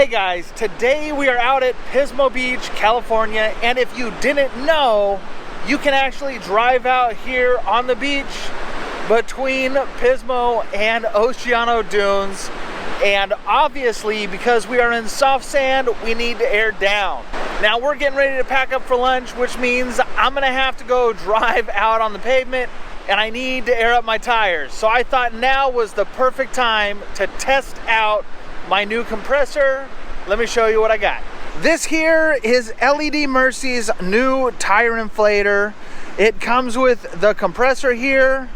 Hey guys, today we are out at Pismo Beach, California, and if you didn't know, you can actually drive out here on the beach between Pismo and Oceano Dunes, and obviously because we are in soft sand, we need to air down. Now we're getting ready to pack up for lunch, which means I'm gonna have to go drive out on the pavement and I need to air up my tires. So I thought now was the perfect time to test out my new compressor. Let me show you what I got. This here is LEDMIRCY's new tire inflator. It comes with the compressor here,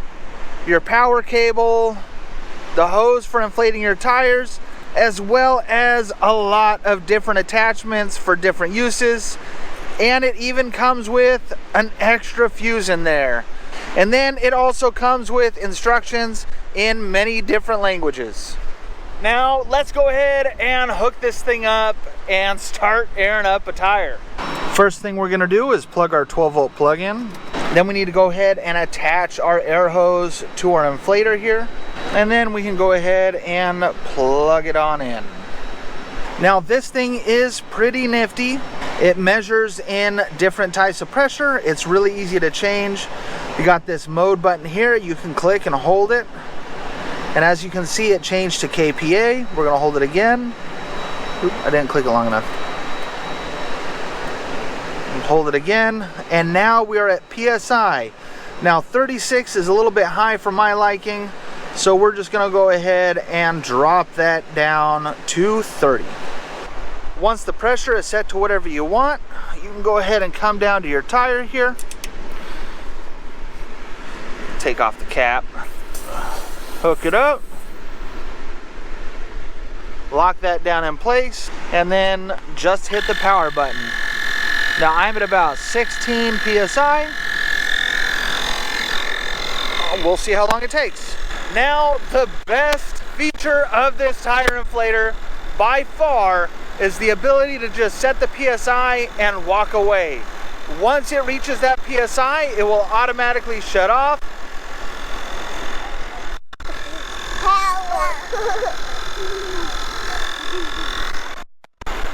your power cable, the hose for inflating your tires, as well as a lot of different attachments for different uses. And it even comes with an extra fuse in there. And then it also comes with instructions in many different languages. Now let's go ahead and hook this thing up and start airing up a tire. First thing we're gonna do is plug our 12-volt plug in. Then we need to go ahead and attach our air hose to our inflator here. And then we can go ahead and plug it on in. Now this thing is pretty nifty. It measures in different types of pressure. It's really easy to change. You got this mode button here. You can click and hold it. And as you can see, it changed to KPA. We're gonna hold it again. Oop, I didn't click it long enough. Hold it again, and now we are at PSI. Now 36 is a little bit high for my liking, so we're just gonna go ahead and drop that down to 30. Once the pressure is set to whatever you want, you can go ahead and come down to your tire here. Take off the cap. Hook it up, lock that down in place, and then just hit the power button. Now I'm at about 16 PSI. We'll see how long it takes. Now the best feature of this tire inflator by far is the ability to just set the PSI and walk away. Once it reaches that PSI, it will automatically shut off.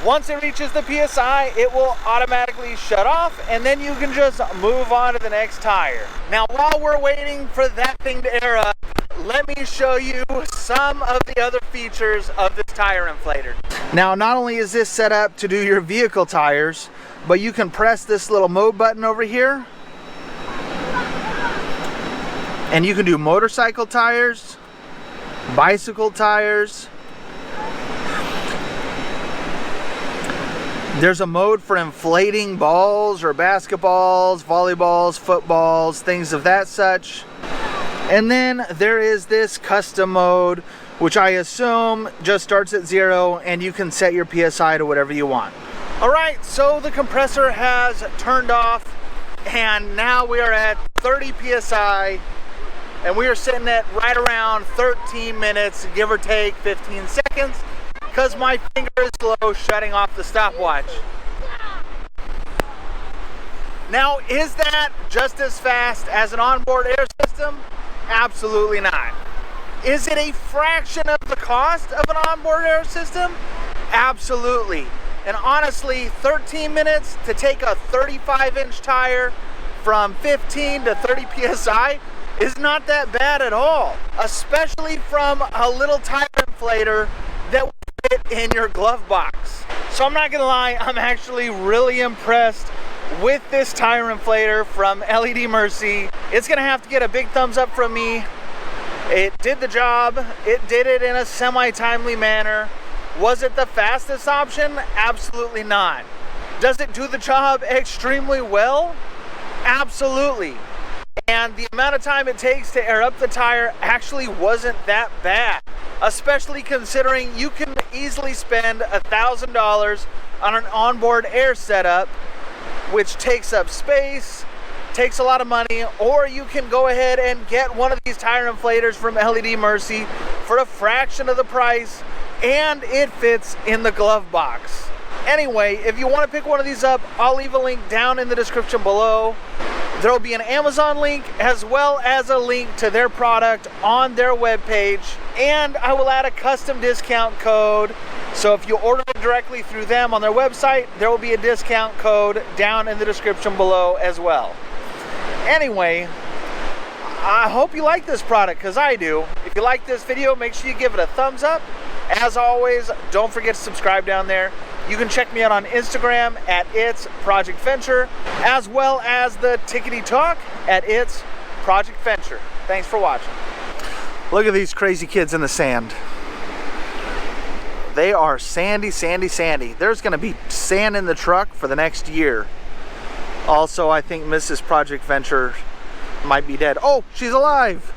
Once it reaches the PSI, it will automatically shut off, and then you can just move on to the next tire. Now, while we're waiting for that thing to air up, let me show you some of the other features of this tire inflator. Now, not only is this set up to do your vehicle tires, but you can press this little mode button over here, and you can do motorcycle tires, bicycle tires. There's a mode for inflating balls or basketballs, volleyballs, footballs, things of that such. And then there is this custom mode, which I assume just starts at 0 and you can set your PSI to whatever you want. All right, so the compressor has turned off and now we are at 30 PSI. And we are sitting at right around 13 minutes, give or take 15 seconds, because my finger is slow shutting off the stopwatch. Now, is that just as fast as an onboard air system? Absolutely not. Is it a fraction of the cost of an onboard air system? Absolutely. And honestly, 13 minutes to take a 35-inch tire from 15 to 30 PSI is not that bad at all, especially from a little tire inflator that will fit in your glove box. So I'm not gonna lie, I'm actually really impressed with this tire inflator from LEDMIRCY. It's gonna have to get a big thumbs up from me. It did the job. It did it in a semi-timely manner. Was it the fastest option? Absolutely not. Does it do the job extremely well? Absolutely. And the amount of time it takes to air up the tire actually wasn't that bad, especially considering you can easily spend $1,000 on an onboard air setup, which takes up space, takes a lot of money, or you can go ahead and get one of these tire inflators from LEDMIRCY for a fraction of the price, and it fits in the glove box. Anyway, if you want to pick one of these up, I'll leave a link down in the description below. There will be an Amazon link as well as a link to their product on their webpage, and I will add a custom discount code So if you order it directly through them on their website, there will be a discount code down in the description below as well. Anyway, I hope you like this product, because I do. If you like this video, make sure you give it a thumbs up. As always, don't forget to subscribe down there. You can check me out on Instagram at It's Project Venture, as well as the Tickety Talk at It's Project Venture. Thanks for watching. Look at these crazy kids in the sand. They are sandy, sandy, sandy. There's going to be sand in the truck for the next year. Also, I think Mrs. Project Venture might be dead. Oh, she's alive.